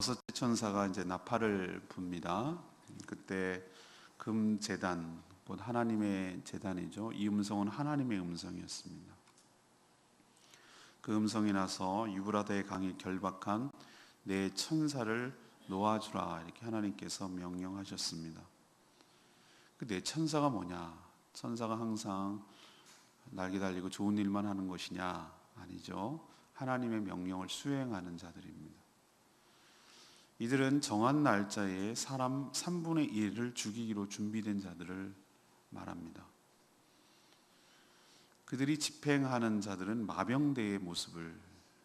여섯째 천사가 이제 나팔을 붑니다. 그때 금제단, 곧 하나님의 제단이죠. 이 음성은 하나님의 음성이었습니다. 그 음성이 나서 유브라데 강이 결박한 네 천사를 놓아주라, 이렇게 하나님께서 명령하셨습니다. 그 네 천사가 뭐냐? 천사가 항상 날개 달리고 좋은 일만 하는 것이냐? 아니죠. 하나님의 명령을 수행하는 자들입니다. 이들은 정한 날짜에 사람 3분의 1을 죽이기로 준비된 자들을 말합니다. 그들이 집행하는 자들은 마병대의 모습을,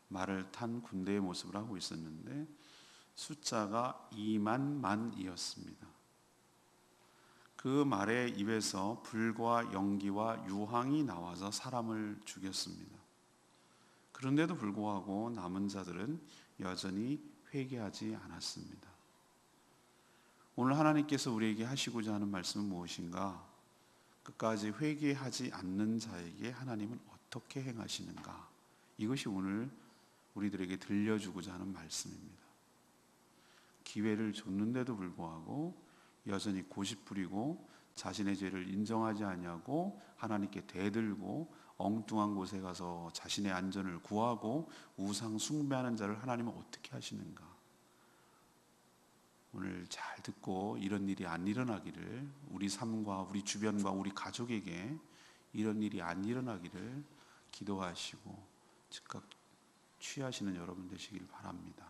말을 탄 군대의 모습을 하고 있었는데 숫자가 2만 만이었습니다. 그 말의 입에서 불과 연기와 유황이 나와서 사람을 죽였습니다. 그런데도 불구하고 남은 자들은 여전히 회개하지 않았습니다. 오늘 하나님께서 우리에게 하시고자 하는 말씀은 무엇인가? 끝까지 회개하지 않는 자에게 하나님은 어떻게 행하시는가? 이것이 오늘 우리들에게 들려주고자 하는 말씀입니다. 기회를 줬는데도 불구하고 여전히 고집부리고 자신의 죄를 인정하지 아니하고 하나님께 대들고 엉뚱한 곳에 가서 자신의 안전을 구하고 우상 숭배하는 자를 하나님은 어떻게 하시는가? 오늘 잘 듣고 이런 일이 안 일어나기를, 우리 삶과 우리 주변과 우리 가족에게 이런 일이 안 일어나기를 기도하시고 즉각 취하시는 여러분 되시길 바랍니다.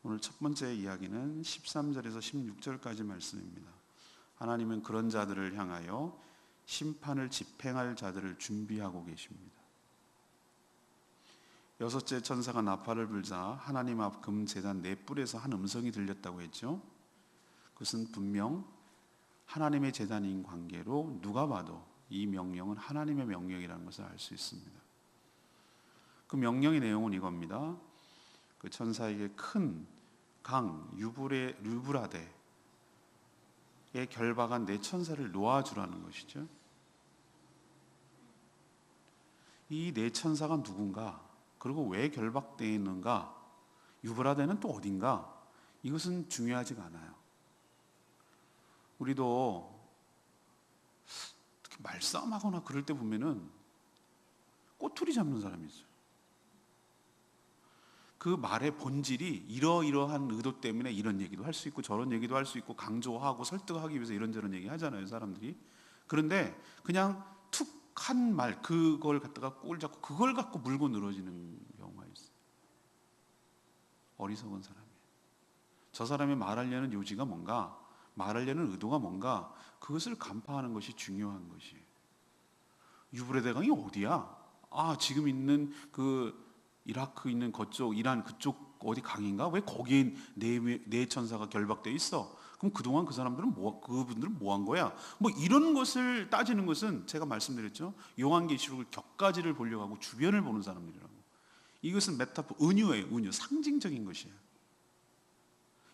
오늘 첫 번째 이야기는 13절에서 16절까지 말씀입니다. 하나님은 그런 자들을 향하여 심판을 집행할 자들을 준비하고 계십니다. 여섯째 천사가 나팔을 불자 하나님 앞 금제단 네 뿔에서 한 음성이 들렸다고 했죠. 그것은 분명 하나님의 제단인 관계로 누가 봐도 이 명령은 하나님의 명령이라는 것을 알 수 있습니다. 그 명령의 내용은 이겁니다. 그 천사에게 큰 강 유브라데에 결박한 네 천사를 놓아주라는 것이죠. 이 네 천사가 누군가, 그리고 왜 결박되어 있는가, 유브라데는 또 어딘가, 이것은 중요하지가 않아요. 우리도 특히 말싸움하거나 그럴 때 보면은 꼬투리 잡는 사람이 있어요. 그 말의 본질이 이러이러한 의도 때문에 이런 얘기도 할 수 있고 저런 얘기도 할 수 있고 강조하고 설득하기 위해서 이런저런 얘기 하잖아요, 사람들이. 그런데 그냥 툭 한 말, 그걸 갖다가 꼴 잡고 그걸 갖고 물고 늘어지는 경우가 있어요. 어리석은 사람이에요. 저 사람이 말하려는 요지가 뭔가, 말하려는 의도가 뭔가, 그것을 간파하는 것이 중요한 것이에요. 유브라데 강이 어디야? 지금 있는 그 이라크 있는 그쪽, 이란 그쪽 어디 강인가? 왜 거기에 네 천사가 결박되어 있어? 그럼 그동안 그 사람들은 그분들은 뭐 한 거야? 뭐 이런 것을 따지는 것은 제가 말씀드렸죠. 요한계시록을 격가지를 보려고 하고 주변을 보는 사람들이라고. 이것은 메타포, 은유예요. 은유, 상징적인 것이에요.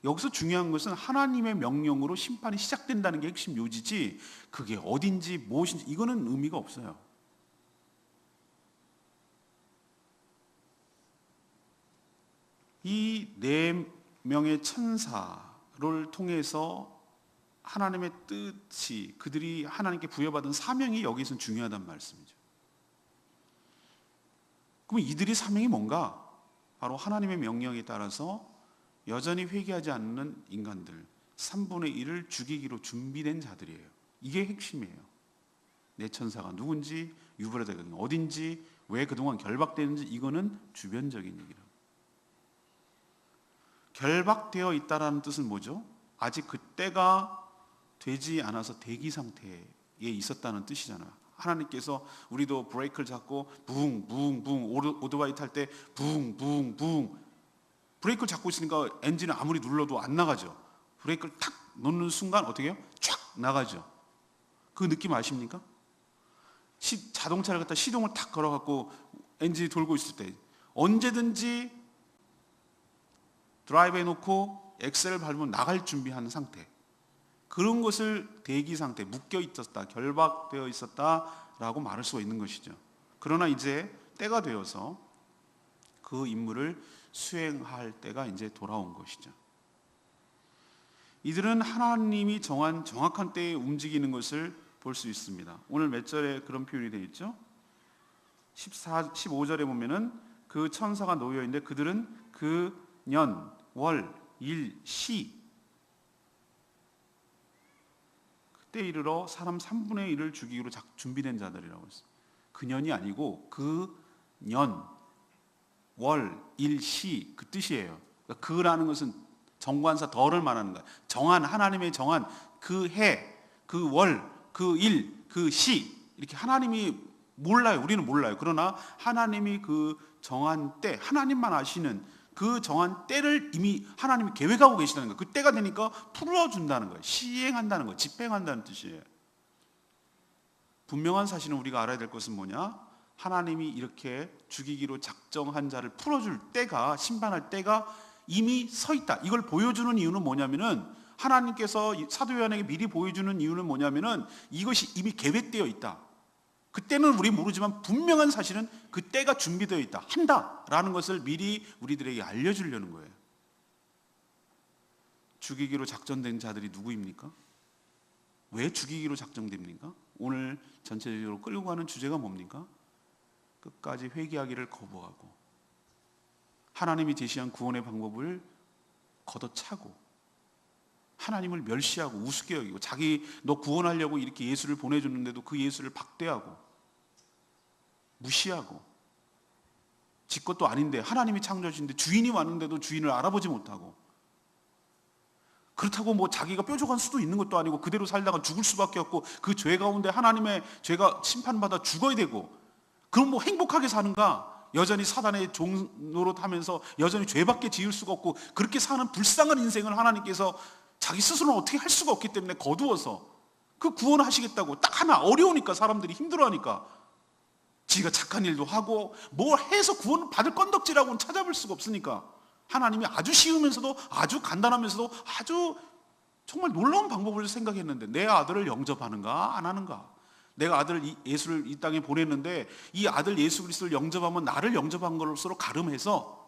여기서 중요한 것은 하나님의 명령으로 심판이 시작된다는 게 핵심 요지지, 그게 어딘지 무엇인지 이거는 의미가 없어요. 이 네 명의 천사를 통해서 하나님의 뜻이, 그들이 하나님께 부여받은 사명이 여기서는 중요하단 말씀이죠. 그럼 이들이 사명이 뭔가? 바로 하나님의 명령에 따라서 여전히 회개하지 않는 인간들 3분의 1을 죽이기로 준비된 자들이에요. 이게 핵심이에요. 네 천사가 누군지, 유브라데가 어딘지, 왜 그동안 결박되는지, 이거는 주변적인 얘기라고. 결박되어 있다라는 뜻은 뭐죠? 아직 그때가 되지 않아서 대기 상태에 있었다는 뜻이잖아요. 하나님께서 우리도 브레이크를 잡고 붕붕붕, 오토바이 탈 때 붕붕붕, 브레이크를 잡고 있으니까 엔진을 아무리 눌러도 안 나가죠. 브레이크를 탁 놓는 순간 어떻게 해요? 촥 나가죠. 그 느낌 아십니까? 자동차를 갖다 시동을 탁 걸어갖고 엔진이 돌고 있을 때 언제든지 드라이브 해놓고 엑셀을 밟으면 나갈 준비하는 상태, 그런 것을 대기 상태, 묶여 있었다, 결박되어 있었다라고 말할 수가 있는 것이죠. 그러나 이제 때가 되어서 그 임무를 수행할 때가 이제 돌아온 것이죠. 이들은 하나님이 정한 정확한 때에 움직이는 것을 볼 수 있습니다. 오늘 몇 절에 그런 표현이 되어 있죠? 15절에 보면은 그 천사가 놓여 있는데 그들은 그 년, 월, 일, 시 그때 이르러 사람 3분의 1을 죽이기로 준비된 자들이라고 했어요. 그 년이 아니고 그 년, 월, 일, 시 그 뜻이에요. 그러니까 그라는 것은 정관사 덜을 말하는 거예요. 하나님의 정한 그 해, 그 월, 그 일, 그 시 이렇게 하나님이 몰라요. 우리는 몰라요. 그러나 하나님이 그 정한 때, 하나님만 아시는 그 정한 때를 이미 하나님이 계획하고 계시다는 거예요. 그 때가 되니까 풀어준다는 거예요. 시행한다는 거예요. 집행한다는 뜻이에요. 분명한 사실은 우리가 알아야 될 것은 뭐냐? 하나님이 이렇게 죽이기로 작정한 자를 풀어줄 때가, 심판할 때가 이미 서 있다. 이걸 보여주는 이유는 뭐냐면은 하나님께서 사도 요한에게 미리 보여주는 이유는 뭐냐면은 이것이 이미 계획되어 있다. 그때는 우리 모르지만 분명한 사실은 그 때가 준비되어 있다. 한다라는 것을 미리 우리들에게 알려주려는 거예요. 죽이기로 작전된 자들이 누구입니까? 왜 죽이기로 작정됩니까? 오늘 전체적으로 끌고 가는 주제가 뭡니까? 끝까지 회개하기를 거부하고 하나님이 제시한 구원의 방법을 걷어차고 하나님을 멸시하고 우습게 여기고 너 구원하려고 이렇게 예수를 보내줬는데도 그 예수를 박대하고 무시하고 지 것도 아닌데 하나님이 창조하신데 주인이 왔는데도 주인을 알아보지 못하고 그렇다고 뭐 자기가 뾰족한 수도 있는 것도 아니고 그대로 살다가 죽을 수밖에 없고 그 죄 가운데 하나님의 죄가 심판받아 죽어야 되고 그럼 뭐 행복하게 사는가? 여전히 사단의 종 노릇하면서 여전히 죄밖에 지을 수가 없고 그렇게 사는 불쌍한 인생을 하나님께서 자기 스스로는 어떻게 할 수가 없기 때문에 거두어서 그 구원하시겠다고 딱 하나 어려우니까 사람들이 힘들어하니까 지가 착한 일도 하고 뭘 해서 구원을 받을 건덕지라고는 찾아볼 수가 없으니까 하나님이 아주 쉬우면서도 아주 간단하면서도 아주 정말 놀라운 방법을 생각했는데 내 아들을 영접하는가 안 하는가? 내가 아들 예수를 이 땅에 보냈는데 이 아들 예수 그리스도를 영접하면 나를 영접한 것으로 가름해서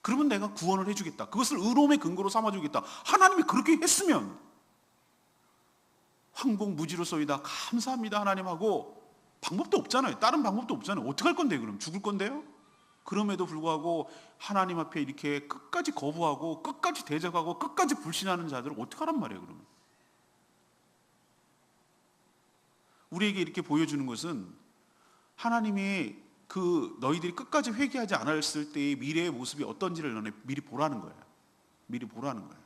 그러면 내가 구원을 해주겠다. 그것을 의로움의 근거로 삼아주겠다. 하나님이 그렇게 했으면 황공무지로소이다. 감사합니다 하나님 하고 방법도 없잖아요. 다른 방법도 없잖아요. 어떻게 할 건데요? 그럼 죽을 건데요? 그럼에도 불구하고 하나님 앞에 이렇게 끝까지 거부하고 끝까지 대적하고 끝까지 불신하는 자들을 어떻게 하란 말이에요? 그러면 우리에게 이렇게 보여주는 것은 하나님이 너희들이 끝까지 회개하지 않았을 때의 미래의 모습이 어떤지를 너네 미리 보라는 거예요. 미리 보라는 거예요.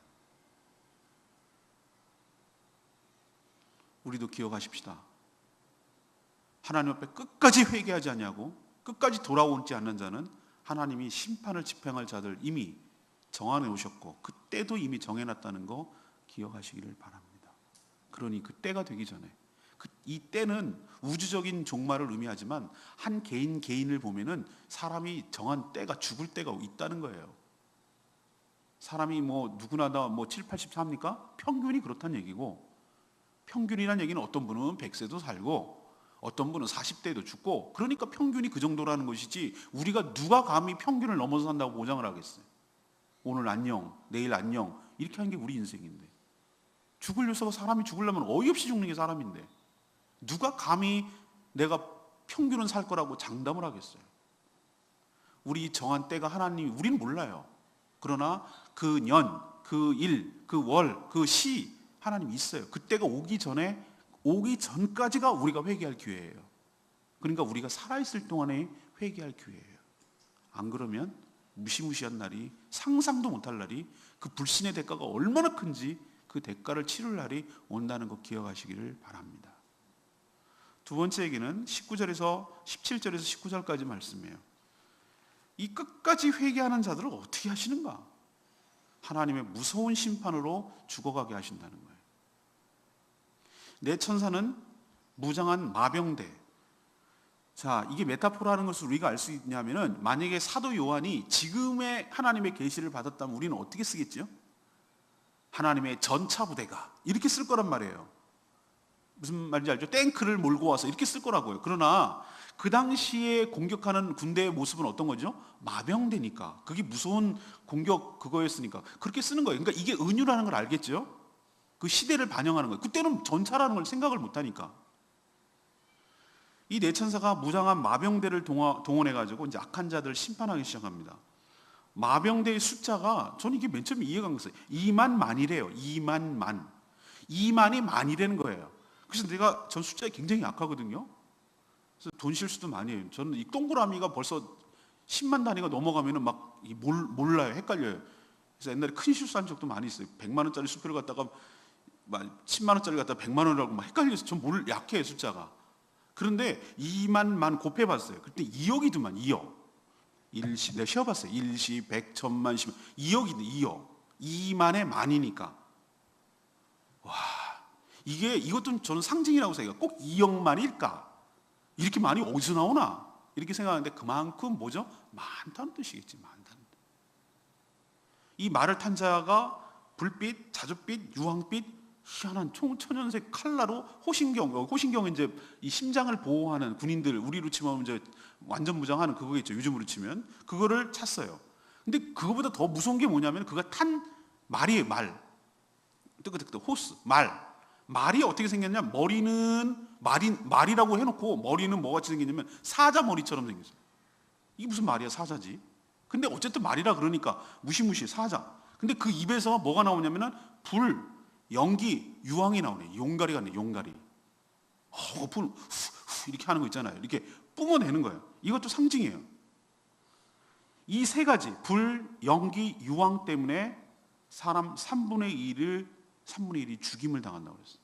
우리도 기억하십시다. 하나님 앞에 끝까지 회개하지 않냐고 끝까지 돌아오지 않는 자는 하나님이 심판을 집행할 자들 이미 정해 오셨고 그때도 이미 정해놨다는 거 기억하시기를 바랍니다. 그러니 그 때가 되기 전에 이 때는 우주적인 종말을 의미하지만 한 개인을 보면은 사람이 정한 때가 죽을 때가 있다는 거예요. 사람이 뭐 누구나 다 뭐 7, 80 삽니까? 평균이 그렇다는 얘기고 평균이라는 얘기는 어떤 분은 100세도 살고 어떤 분은 40대에도 죽고 그러니까 평균이 그 정도라는 것이지 우리가 누가 감히 평균을 넘어서 산다고 보장을 하겠어요. 오늘 안녕, 내일 안녕 이렇게 하는 게 우리 인생인데 죽으려서 사람이 죽으려면 어이없이 죽는 게 사람인데 누가 감히 내가 평균은 살 거라고 장담을 하겠어요? 우리 정한 때가 하나님이 우리는 몰라요. 그러나 그 년, 그 일, 그 월, 그 시 하나님이 있어요. 그때가 오기 전까지가 우리가 회개할 기회예요. 그러니까 우리가 살아있을 동안에 회개할 기회예요. 안 그러면 무시무시한 날이 상상도 못할 날이 그 불신의 대가가 얼마나 큰지 그 대가를 치를 날이 온다는 거 기억하시기를 바랍니다. 두 번째 얘기는 17절에서 19절까지 말씀이에요. 이 끝까지 회개하는 자들을 어떻게 하시는가? 하나님의 무서운 심판으로 죽어가게 하신다는 거예요. 내 천사는 무장한 마병대. 자, 이게 메타포라는 것을 우리가 알 수 있냐면은 만약에 사도 요한이 지금의 하나님의 계시를 받았다면 우리는 어떻게 쓰겠죠? 하나님의 전차 부대가 이렇게 쓸 거란 말이에요. 무슨 말인지 알죠? 탱크를 몰고 와서 이렇게 쓸 거라고요. 그러나 그 당시에 공격하는 군대의 모습은 어떤 거죠? 마병대니까. 그게 무서운 공격 그거였으니까 그렇게 쓰는 거예요. 그러니까 이게 은유라는 걸 알겠죠? 그 시대를 반영하는 거예요. 그때는 전차라는 걸 생각을 못 하니까. 이 내천사가 무장한 마병대를 동원해가지고 이제 악한 자들을 심판하기 시작합니다. 마병대의 숫자가 저는 이게 맨 처음에 이해가 안 갔어요. 2만 만이래요. 2만 만. 2만이 만이라는 거예요. 그래서 전 숫자에 굉장히 약하거든요. 그래서 돈 실수도 많이 해요. 저는 이 동그라미가 벌써 10만 단위가 넘어가면은 막 몰라요. 헷갈려요. 그래서 옛날에 큰 실수한 적도 많이 있어요. 100만 원짜리 수표를 갖다가 막 10만 원짜리 갖다가 100만 원이라고 막 헷갈려서 전 약해요, 숫자가. 그런데 2만 만 곱해봤어요. 그때 2억이더만 2억. 일시 내가 쉬어봤어요. 일시, 백, 천만, 십만 2억인데 2억. 2만의 만이니까. 와, 이것도 저는 상징이라고 생각해요. 꼭 2억만일까? 이렇게 많이 어디서 나오나? 이렇게 생각하는데 그만큼 뭐죠? 많다는 뜻이겠지. 많다는 뜻. 이 말을 탄 자가 불빛, 자줏빛, 유황빛, 희한한 초년색 칼라로 호신경은 이제 이 심장을 보호하는 군인들, 우리로 치면 이제 완전 무장하는 그거겠죠. 요즘으로 치면 그거를 찼어요. 근데 그거보다 더 무서운 게 뭐냐면 그가 탄 말이에요. 말. 뜨끄뜨끄 호스 말. 말이 어떻게 생겼냐? 머리는 말이라고 해놓고 머리는 뭐같이 생겼냐면 사자 머리처럼 생겼어요. 이게 무슨 말이야, 사자지? 근데 어쨌든 말이라 그러니까 무시무시 사자. 근데 그 입에서 뭐가 나오냐면은 불, 연기, 유황이 나오네. 용가리가 나네. 용가리. 불 이렇게 하는 거 있잖아요. 이렇게 뿜어내는 거예요. 이것도 상징이에요. 이 세 가지 불, 연기, 유황 때문에 사람 3분의 1이 죽임을 당한다고 그랬어요.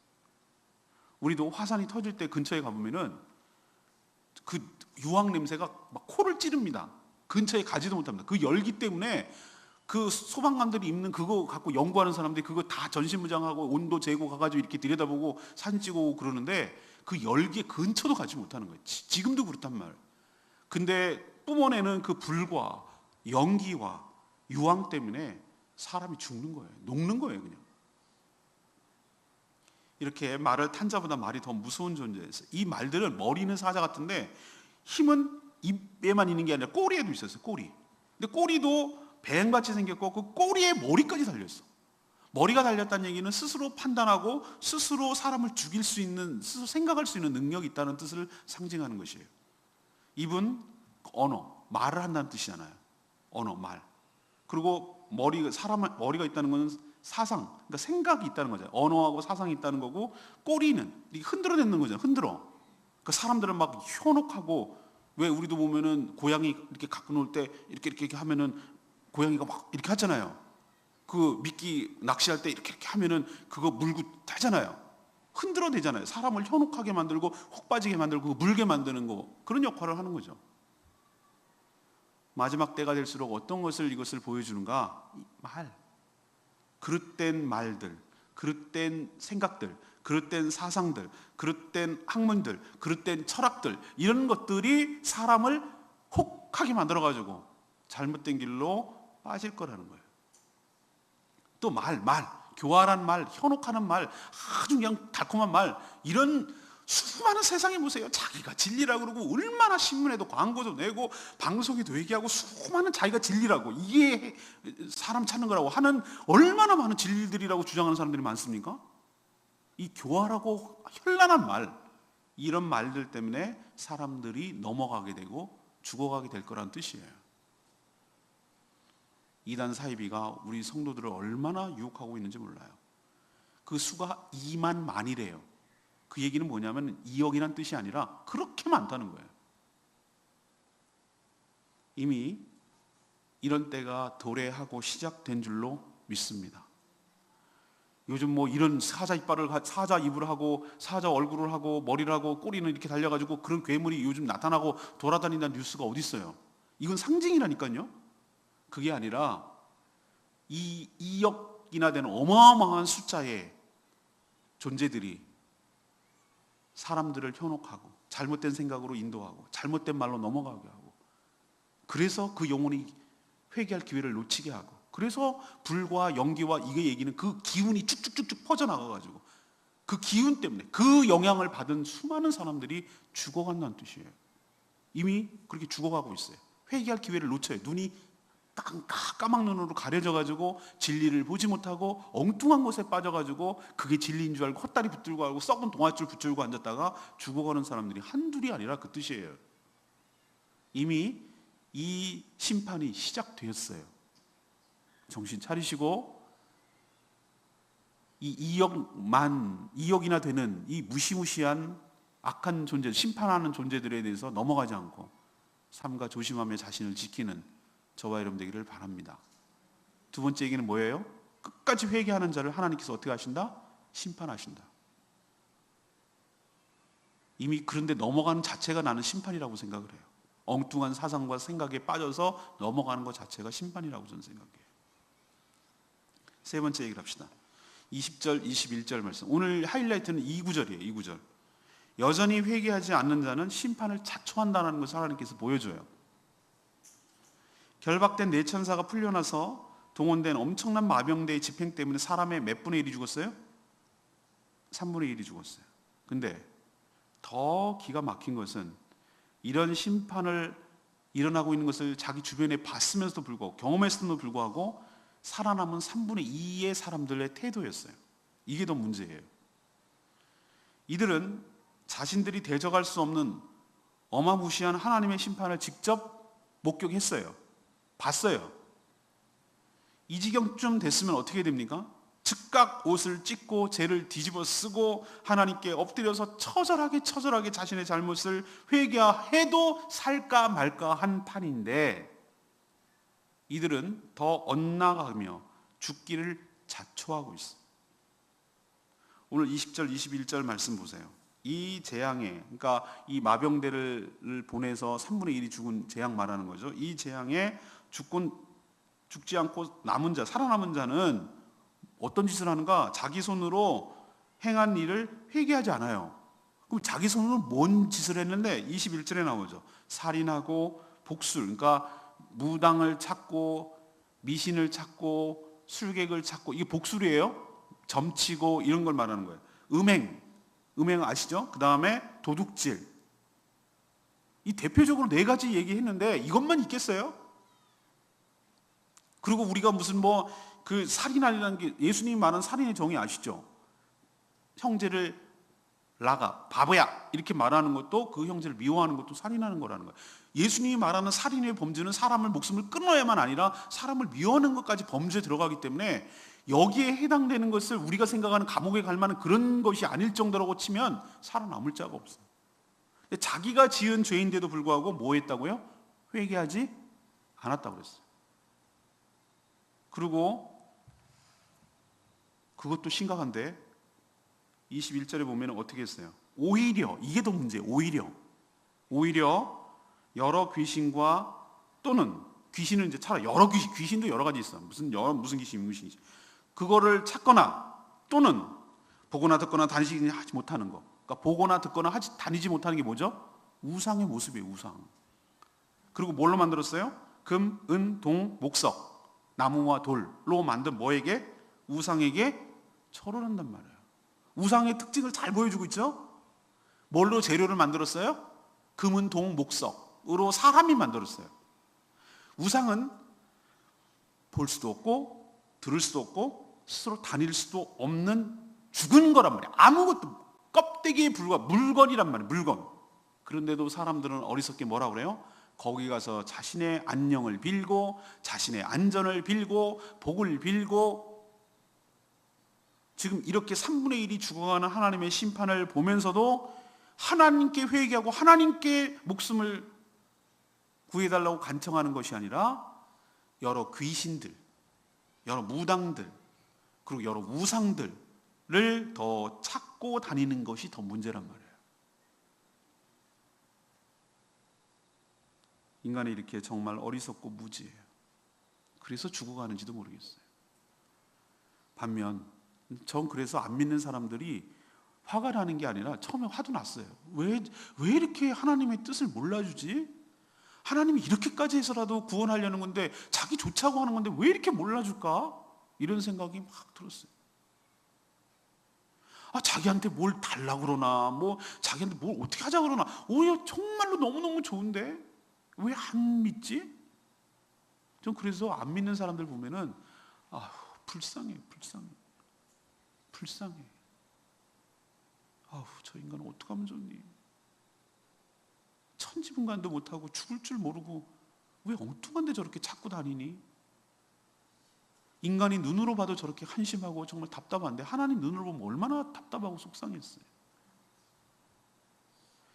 우리도 화산이 터질 때 근처에 가보면은 그 유황 냄새가 막 코를 찌릅니다. 근처에 가지도 못합니다. 그 열기 때문에 그 소방관들이 입는 그거 갖고 연구하는 사람들이 그거 다 전신무장하고 온도 재고 가가지고 이렇게 들여다보고 사진 찍어오고 그러는데 그 열기에 근처도 가지 못하는 거예요. 지금도 그렇단 말이에요. 근데 뿜어내는 그 불과 연기와 유황 때문에 사람이 죽는 거예요. 녹는 거예요, 그냥. 이렇게 말을 탄 자보다 말이 더 무서운 존재였어요. 이 말들은 머리는 사자 같은데 힘은 입에만 있는 게 아니라 꼬리에도 있었어요. 꼬리. 근데 꼬리도 뱀같이 생겼고 그 꼬리에 머리까지 달렸어. 머리가 달렸다는 얘기는 스스로 판단하고 스스로 사람을 죽일 수 있는, 스스로 생각할 수 있는 능력이 있다는 뜻을 상징하는 것이에요. 입은 언어, 말을 한다는 뜻이잖아요. 언어, 말. 그리고 머리가 있다는 것은 사상, 그러니까 생각이 있다는 거죠. 언어하고 사상이 있다는 거고, 꼬리는 흔들어내는 거잖아요. 흔들어. 그러니까 사람들은 막 현혹하고, 왜 우리도 보면은 고양이 이렇게 갖고 놀 때 이렇게 하면은 고양이가 막 이렇게 하잖아요. 그 미끼 낚시할 때 이렇게 하면은 그거 물고 하잖아요. 흔들어내잖아요. 사람을 현혹하게 만들고 혹 빠지게 만들고 물게 만드는 거, 그런 역할을 하는 거죠. 마지막 때가 될수록 어떤 이것을 보여주는가? 말. 그릇된 말들, 그릇된 생각들, 그릇된 사상들, 그릇된 학문들, 그릇된 철학들, 이런 것들이 사람을 혹하게 만들어가지고 잘못된 길로 빠질 거라는 거예요. 또 말, 교활한 말, 현혹하는 말, 아주 그냥 달콤한 말, 이런 수많은 세상에 보세요. 자기가 진리라고 그러고 얼마나 신문에도 광고도 내고 방송에도 얘기하고 수많은 자기가 진리라고, 이게 사람 찾는 거라고 하는 얼마나 많은 진리들이라고 주장하는 사람들이 많습니까? 이 교활하고 현란한 말, 이런 말들 때문에 사람들이 넘어가게 되고 죽어가게 될 거란 뜻이에요. 이단 사이비가 우리 성도들을 얼마나 유혹하고 있는지 몰라요. 그 수가 2만 만이래요. 그 얘기는 뭐냐면 2억이란 뜻이 아니라 그렇게 많다는 거예요. 이미 이런 때가 도래하고 시작된 줄로 믿습니다. 요즘 뭐 이런 사자 입을 하고 사자 얼굴을 하고 머리를 하고 꼬리는 이렇게 달려가지고 그런 괴물이 요즘 나타나고 돌아다닌다는 뉴스가 어디 있어요? 이건 상징이라니까요. 그게 아니라 이 2억이나 되는 어마어마한 숫자의 존재들이 사람들을 현혹하고 잘못된 생각으로 인도하고 잘못된 말로 넘어가게 하고, 그래서 그 영혼이 회개할 기회를 놓치게 하고, 그래서 불과 연기와 이게 얘기는 그 기운이 쭉쭉쭉쭉 퍼져나가가지고 그 기운 때문에 그 영향을 받은 수많은 사람들이 죽어간다는 뜻이에요. 이미 그렇게 죽어가고 있어요. 회개할 기회를 놓쳐요. 눈이 까막 눈으로 가려져가지고 진리를 보지 못하고 엉뚱한 곳에 빠져가지고 그게 진리인 줄 알고 헛다리 붙들고 하고 썩은 동아줄 붙들고 앉았다가 죽어가는 사람들이 한둘이 아니라 그 뜻이에요. 이미 이 심판이 시작되었어요. 정신 차리시고 이 2억이나 되는 이 무시무시한 악한 존재, 심판하는 존재들에 대해서 넘어가지 않고 삼가 조심하며 자신을 지키는 저와 여러분 되기를 바랍니다. 두 번째 얘기는 뭐예요? 끝까지 회개하는 자를 하나님께서 어떻게 하신다? 심판하신다. 이미 그런데 넘어가는 자체가 나는 심판이라고 생각을 해요. 엉뚱한 사상과 생각에 빠져서 넘어가는 것 자체가 심판이라고 저는 생각해요. 세 번째 얘기를 합시다. 20절, 21절 말씀. 오늘 하이라이트는 이 구절이에요. 이 구절. 여전히 회개하지 않는 자는 심판을 자초한다는 것을 하나님께서 보여줘요. 결박된 네 천사가 풀려나서 동원된 엄청난 마병대의 집행 때문에 사람의 몇 분의 1이 죽었어요? 3분의 1이 죽었어요. 근데 더 기가 막힌 것은 이런 심판을 일어나고 있는 것을 자기 주변에 봤으면서도 불구하고 경험했음에도 불구하고 살아남은 3분의 2의 사람들의 태도였어요. 이게 더 문제예요. 이들은 자신들이 대적할 수 없는 어마무시한 하나님의 심판을 직접 목격했어요. 봤어요. 이 지경쯤 됐으면 어떻게 됩니까? 즉각 옷을 찢고 죄를 뒤집어 쓰고 하나님께 엎드려서 처절하게 자신의 잘못을 회개해도 살까 말까 한 판인데 이들은 더 엇나가며 죽기를 자초하고 있어요. 오늘 20절, 21절 말씀 보세요. 이 재앙에, 그러니까 이 마병대를 보내서 3분의 1이 죽은 재앙 말하는 거죠. 이 재앙에 죽지 않고 남은 자, 살아남은 자는 어떤 짓을 하는가? 자기 손으로 행한 일을 회개하지 않아요. 그럼 자기 손으로 뭔 짓을 했는데 21절에 나오죠. 살인하고 복술, 그러니까 무당을 찾고 미신을 찾고 술객을 찾고, 이게 복술이에요. 점치고 이런 걸 말하는 거예요. 음행 아시죠? 그 다음에 도둑질. 이 대표적으로 네 가지 얘기했는데 이것만 있겠어요? 그리고 우리가 무슨 그 살인하려는 게, 예수님이 말하는 살인의 정의 아시죠? 형제를 나가, 바보야 이렇게 말하는 것도, 그 형제를 미워하는 것도 살인하는 거라는 거예요. 예수님이 말하는 살인의 범죄는 사람을 목숨을 끊어야만 아니라 사람을 미워하는 것까지 범죄에 들어가기 때문에 여기에 해당되는 것을 우리가 생각하는 감옥에 갈 만한 그런 것이 아닐 정도라고 치면 살아남을 자가 없어요. 자기가 지은 죄인데도 불구하고 뭐 했다고요? 회개하지 않았다고 그랬어요. 그리고 그것도 심각한데 21절에 보면 어떻게 했어요? 오히려, 이게 더 문제예요. 오히려 여러 귀신과, 또는 귀신은 이제 차라리 여러 귀신도 여러 가지 있어. 무슨 귀신이 그거를 찾거나, 또는 보거나 듣거나 다니지 하지 못하는 거. 그러니까 보거나 듣거나 다니지 못하는 게 뭐죠? 우상의 모습이에요. 우상. 그리고 뭘로 만들었어요? 금, 은, 동, 목석, 나무와 돌로 만든 뭐에게? 우상에게 절을 한단 말이에요. 우상의 특징을 잘 보여주고 있죠? 뭘로 재료를 만들었어요? 금은, 동, 목석으로 사람이 만들었어요. 우상은 볼 수도 없고 들을 수도 없고 스스로 다닐 수도 없는 죽은 거란 말이에요. 아무것도, 껍데기에 불과한 물건이란 말이에요. 물건. 그런데도 사람들은 어리석게 뭐라 그래요? 거기 가서 자신의 안녕을 빌고 자신의 안전을 빌고 복을 빌고, 지금 이렇게 3분의 1이 죽어가는 하나님의 심판을 보면서도 하나님께 회개하고 하나님께 목숨을 구해달라고 간청하는 것이 아니라 여러 귀신들, 여러 무당들, 그리고 여러 우상들을 더 찾고 다니는 것이 더 문제란 말이에요. 인간이 이렇게 정말 어리석고 무지해요. 그래서 죽어가는지도 모르겠어요. 반면 전 그래서 안 믿는 사람들이 화가 나는 게 아니라 처음에 화도 났어요. 왜 이렇게 하나님의 뜻을 몰라주지? 하나님이 이렇게까지 해서라도 구원하려는 건데, 자기 좋자고 하는 건데 왜 이렇게 몰라줄까? 이런 생각이 막 들었어요. 자기한테 뭘 달라고 그러나, 뭐 자기한테 뭘 어떻게 하자 그러나, 오히려 정말로 너무너무 좋은데 왜 안 믿지? 전 그래서 안 믿는 사람들 보면은 불쌍해, 불쌍해, 불쌍해. 저 인간은 어떻게 하면 좋니? 천지분간도 못하고 죽을 줄 모르고 왜 엉뚱한 데 저렇게 찾고 다니니? 인간이 눈으로 봐도 저렇게 한심하고 정말 답답한데 하나님 눈으로 보면 얼마나 답답하고 속상했어요.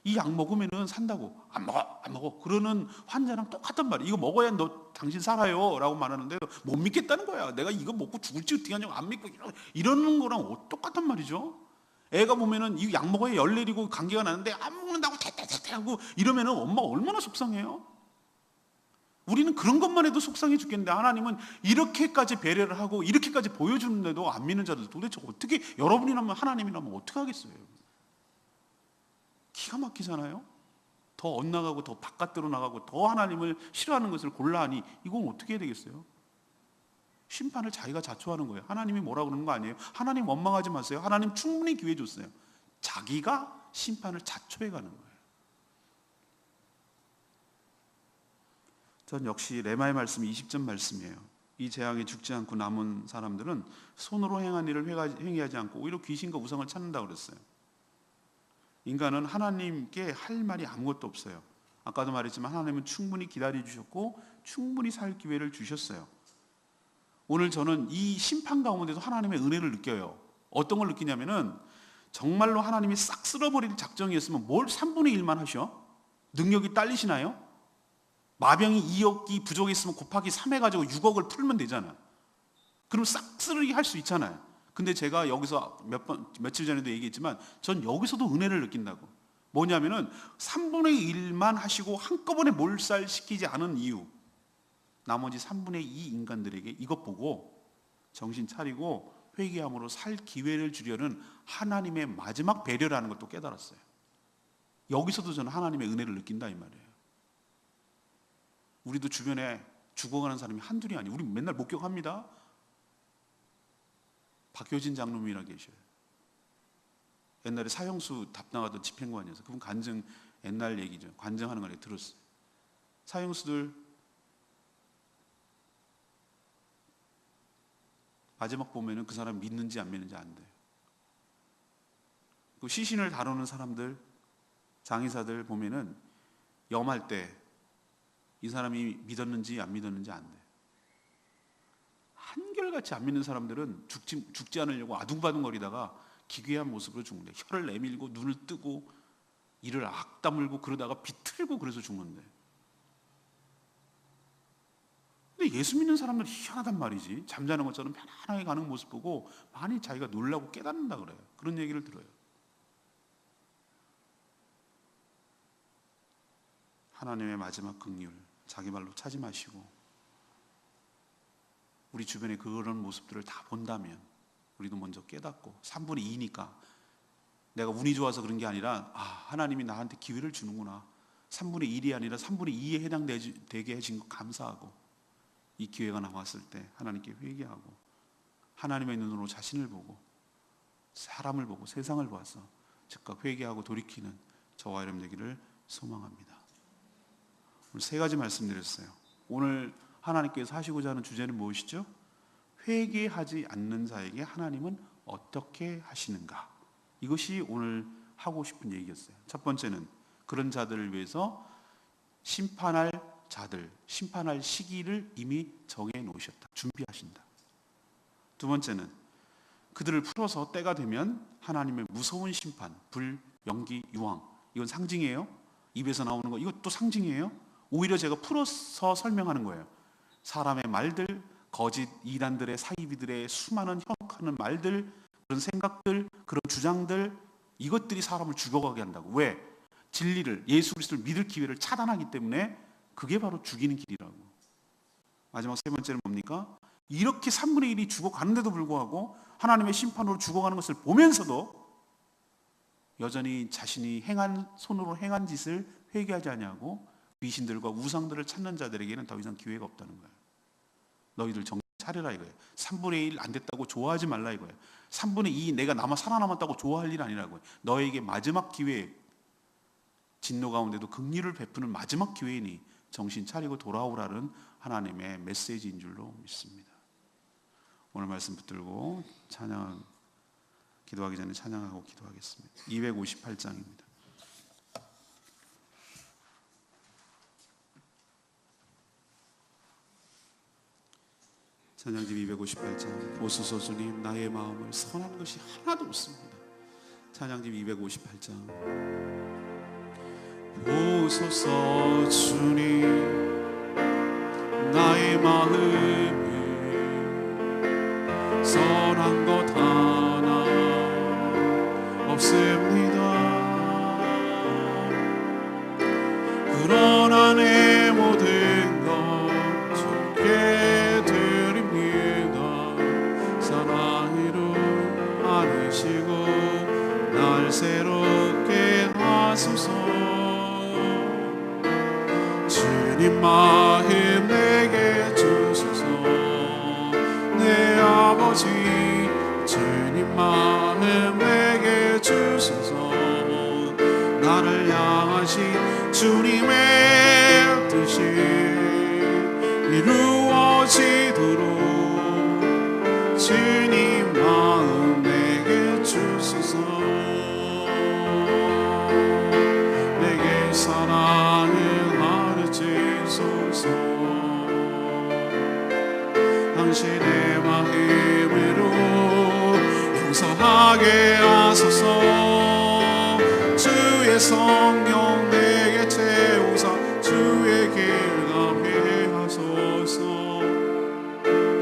이 약 먹으면은 산다고. 안 먹어, 안 먹어. 그러는 환자랑 똑같단 말이에요. 이거 먹어야 당신 살아요 라고 말하는데 못 믿겠다는 거야. 내가 이거 먹고 죽을지 어떻게 하냐고 안 믿고 이러는 거랑 똑같단 말이죠. 애가 보면은 이 약 먹어야 열 내리고 감기가 나는데 안 먹는다고 대대대대하고 이러면은 엄마가 얼마나 속상해요. 우리는 그런 것만 해도 속상해 죽겠는데 하나님은 이렇게까지 배려를 하고 이렇게까지 보여주는데도 안 믿는 자들 도대체 어떻게, 여러분이라면 하나님이라면 어떻게 하겠어요? 기가 막히잖아요. 더 엇나가고 더 바깥으로 나가고 더 하나님을 싫어하는 것을 골라 하니 이건 어떻게 해야 되겠어요? 심판을 자기가 자초하는 거예요. 하나님이 뭐라 그러는 거 아니에요? 하나님 원망하지 마세요. 하나님 충분히 기회 줬어요. 자기가 심판을 자초해 가는 거예요. 전 역시 레마의 말씀이 20절 말씀이에요. 이 재앙에 죽지 않고 남은 사람들은 손으로 행한 일을 행하지 않고 오히려 귀신과 우상을 찾는다고 그랬어요. 인간은 하나님께 할 말이 아무것도 없어요. 아까도 말했지만 하나님은 충분히 기다려 주셨고 충분히 살 기회를 주셨어요. 오늘 저는 이 심판 가운데도 하나님의 은혜를 느껴요. 어떤 걸 느끼냐면은 정말로 하나님이 싹 쓸어버릴 작정이었으면 뭘 3분의 1만 하셔? 능력이 딸리시나요? 마병이 2억이 부족했으면 곱하기 3 해가지고 6억을 풀면 되잖아. 그럼 싹 쓸어버리게 할 수 있잖아요. 근데 제가 여기서 며칠 전에도 얘기했지만 전 여기서도 은혜를 느낀다고. 뭐냐면은 3분의 1만 하시고 한꺼번에 몰살시키지 않은 이유, 나머지 3분의 2 인간들에게 이것 보고 정신 차리고 회개함으로 살 기회를 주려는 하나님의 마지막 배려라는 것도 깨달았어요. 여기서도 저는 하나님의 은혜를 느낀다 이 말이에요. 우리도 주변에 죽어가는 사람이 한둘이 아니에요. 우리 맨날 목격합니다. 박효진 장로님이라 계셔요. 옛날에 사형수 담당하던 집행관이어서 그분 간증, 옛날 얘기죠. 관증하는 걸 들었어요. 사형수들 마지막 보면은 그 사람 믿는지 안 믿는지 안 돼요. 그 시신을 다루는 사람들, 장의사들 보면은 염할 때 이 사람이 믿었는지 안 믿었는지 안 돼요. 한결같이 안 믿는 사람들은 죽지 않으려고 아둥바둥거리다가 기괴한 모습으로 죽는데, 혀를 내밀고 눈을 뜨고 이를 악다물고 그러다가 비틀고 그래서 죽는데. 근데 예수 믿는 사람들은 희한하단 말이지. 잠자는 것처럼 편안하게 가는 모습 보고 많이 자기가 놀라고 깨닫는다 그래요. 그런 얘기를 들어요. 하나님의 마지막 긍휼 자기 말로 차지 마시고 우리 주변에 그런 모습들을 다 본다면 우리도 먼저 깨닫고 3분의 2니까 내가 운이 좋아서 그런 게 아니라 하나님이 나한테 기회를 주는구나. 3분의 1이 아니라 3분의 2에 해당되게 해주신 거 감사하고 이 기회가 나왔을 때 하나님께 회개하고 하나님의 눈으로 자신을 보고 사람을 보고 세상을 봐서 즉각 회개하고 돌이키는 저와 여러분 되기를 소망합니다. 오늘 3가지 말씀드렸어요. 오늘 하나님께서 하시고자 하는 주제는 무엇이죠? 회개하지 않는 자에게 하나님은 어떻게 하시는가? 이것이 오늘 하고 싶은 얘기였어요. 첫 번째는 그런 자들을 위해서 심판할 자들, 심판할 시기를 이미 정해 놓으셨다. 준비하신다. 두 번째는 그들을 풀어서 때가 되면 하나님의 무서운 심판, 불, 연기, 유황, 이건 상징이에요. 입에서 나오는 거 이것도 상징이에요. 오히려 제가 풀어서 설명하는 거예요. 사람의 말들, 거짓 이단들의 사이비들의 수많은 현혹하는 말들, 그런 생각들, 그런 주장들, 이것들이 사람을 죽어가게 한다고. 왜? 진리를, 예수 그리스도를 믿을 기회를 차단하기 때문에 그게 바로 죽이는 길이라고. 마지막 3번째는 뭡니까? 이렇게 3분의 1이 죽어가는데도 불구하고 하나님의 심판으로 죽어가는 것을 보면서도 여전히 자신이 손으로 행한 짓을 회개하지 않냐고 귀신들과 우상들을 찾는 자들에게는 더 이상 기회가 없다는 거예요. 너희들 정신 차려라 이거예요. 3분의 1 안 됐다고 좋아하지 말라 이거예요. 3분의 2 내가 살아남았다고 좋아할 일 아니라고요. 너에게 마지막 기회, 진노 가운데도 긍휼을 베푸는 마지막 기회이니 정신 차리고 돌아오라는 하나님의 메시지인 줄로 믿습니다. 오늘 말씀 붙들고 찬양, 기도하기 전에 찬양하고 기도하겠습니다. 258장입니다. 찬양집 258장. 보소서 주님, 나의 마음을 선한 것이 하나도 없습니다. 찬양집 258장. 보소서 주님, 나의 마음을 선한 것 하나 없습니다. 그러나 내 모든 것 주께 드립니다. 사랑으로 안으시고 날 새롭게 하소서. 주님 마음 내게 주소서. 내 아버지 주님 마음 내게 주소서. 나를 향하신 주님의 뜻이 이루어지도록 주님 마음 내게 주소서. 내게 사랑을 가르치소서. 당신의 마음으로 용서하게 하소서. 주의 성령 내게 채우사 주의 길 가게 하소서.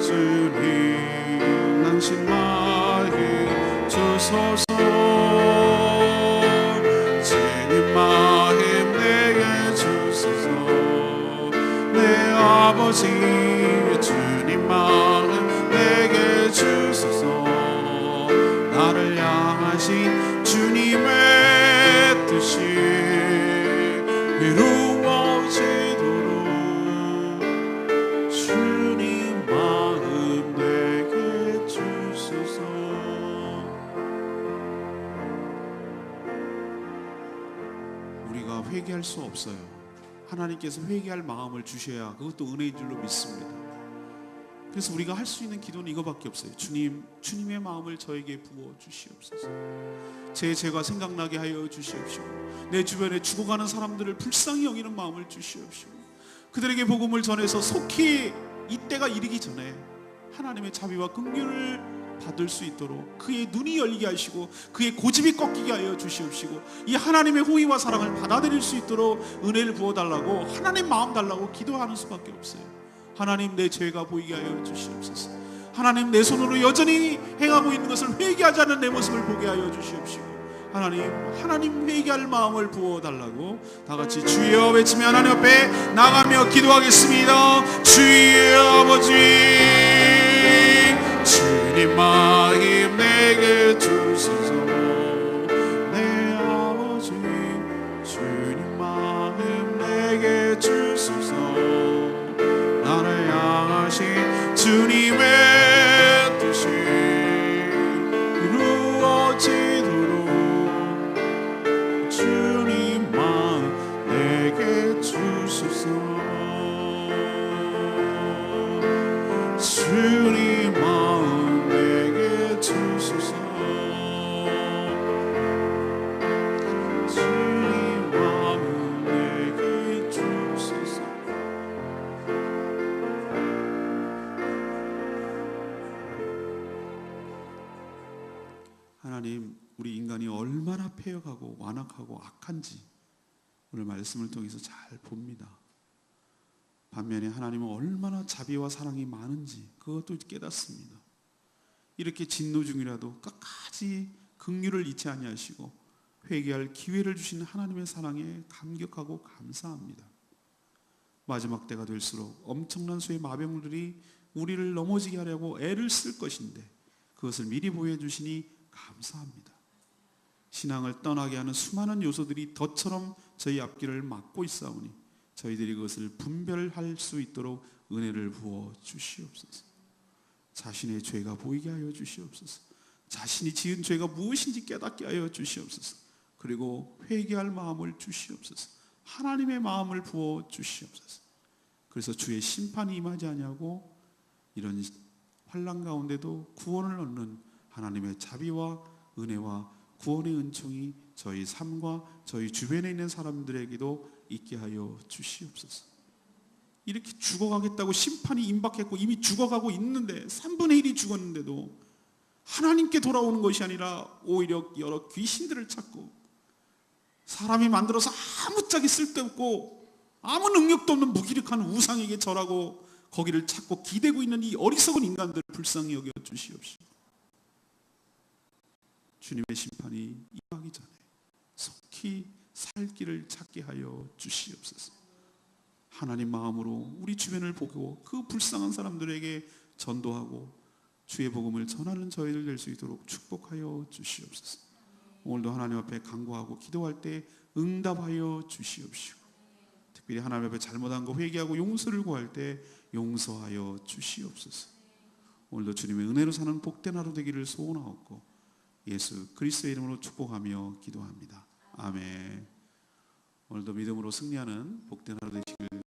주님 당신 마음 주소서. 주님 마음 내게 주소서. 내 아버지 주님 마음 내게 주소서. 나를 향하신 주님의 뜻이 이루어지도록 주님 마음 내게 주소서. 우리가 회개할 수 없어요. 하나님께서 회개할 마음을 주셔야 그것도 은혜인 줄로 믿습니다. 그래서 우리가 할 수 있는 기도는 이거밖에 없어요. 주님, 주님의 마음을 저에게 부어 주시옵소서. 제 죄가 생각나게 하여 주시옵시고, 내 주변에 죽어가는 사람들을 불쌍히 여기는 마음을 주시옵시고, 그들에게 복음을 전해서 속히 이때가 이르기 전에 하나님의 자비와 긍휼을 받을 수 있도록 그의 눈이 열리게 하시고 그의 고집이 꺾이게 하여 주시옵시고, 이 하나님의 호의와 사랑을 받아들일 수 있도록 은혜를 부어달라고, 하나님 마음 달라고 기도하는 수밖에 없어요. 하나님, 내 죄가 보이게 하여 주시옵소서. 하나님, 내 손으로 여전히 행하고 있는 것을 회개하지 않는 내 모습을 보게 하여 주시옵시고, 하나님 회개할 마음을 부어달라고 다같이 주여 외치며 하나님 앞에 나가며 기도하겠습니다. 주의 아버지 주님 마음 내게 주소서. 내 아버지 주님 마음 내게 주소서. 나를 향하신 주님의 뜻이 이루어지도록 주님 마음 내게 주소서. 주님 마음 내게 주소서. 주님 마음 내게 주소서. 하나님, 우리 인간이 얼마나 패역하고 완악하고 악한지 오늘 말씀을 통해서 잘 봅니다. 반면에 하나님은 얼마나 자비와 사랑이 많은지 그것도 깨닫습니다. 이렇게 진노 중이라도 끝까지 긍휼을 잊지 아니하시고 회개할 기회를 주신 하나님의 사랑에 감격하고 감사합니다. 마지막 때가 될수록 엄청난 수의 마병들이 우리를 넘어지게 하려고 애를 쓸 것인데 그것을 미리 보여주시니 감사합니다. 신앙을 떠나게 하는 수많은 요소들이 덫처럼 저희 앞길을 막고 있사오니 저희들이 그것을 분별할 수 있도록 은혜를 부어 주시옵소서. 자신의 죄가 보이게 하여 주시옵소서. 자신이 지은 죄가 무엇인지 깨닫게 하여 주시옵소서. 그리고 회개할 마음을 주시옵소서. 하나님의 마음을 부어 주시옵소서. 그래서 주의 심판이 임하지 아니하고 이런 환난 가운데도 구원을 얻는 하나님의 자비와 은혜와 구원의 은총이 저희 삶과 저희 주변에 있는 사람들에게도 있게 하여 주시옵소서. 이렇게 죽어가겠다고 심판이 임박했고 이미 죽어가고 있는데 3분의 1이 죽었는데도 하나님께 돌아오는 것이 아니라 오히려 여러 귀신들을 찾고 사람이 만들어서 아무짝에 쓸데없고 아무 능력도 없는 무기력한 우상에게 절하고 거기를 찾고 기대고 있는 이 어리석은 인간들을 불쌍히 여겨 주시옵시고 주님의 심판이 임하기 전에 속히 살 길을 찾게 하여 주시옵소서. 하나님 마음으로 우리 주변을 보고 그 불쌍한 사람들에게 전도하고 주의 복음을 전하는 저희들 될 수 있도록 축복하여 주시옵소서. 오늘도 하나님 앞에 간구하고 기도할 때 응답하여 주시옵시고 특별히 하나님 앞에 잘못한 거 회개하고 용서를 구할 때 용서하여 주시옵소서. 오늘도 주님의 은혜로 사는 복된 하루 되기를 소원하옵고 예수 그리스도의 이름으로 축복하며 기도합니다. 아멘. 오늘도 믿음으로 승리하는 복된 하루 되시길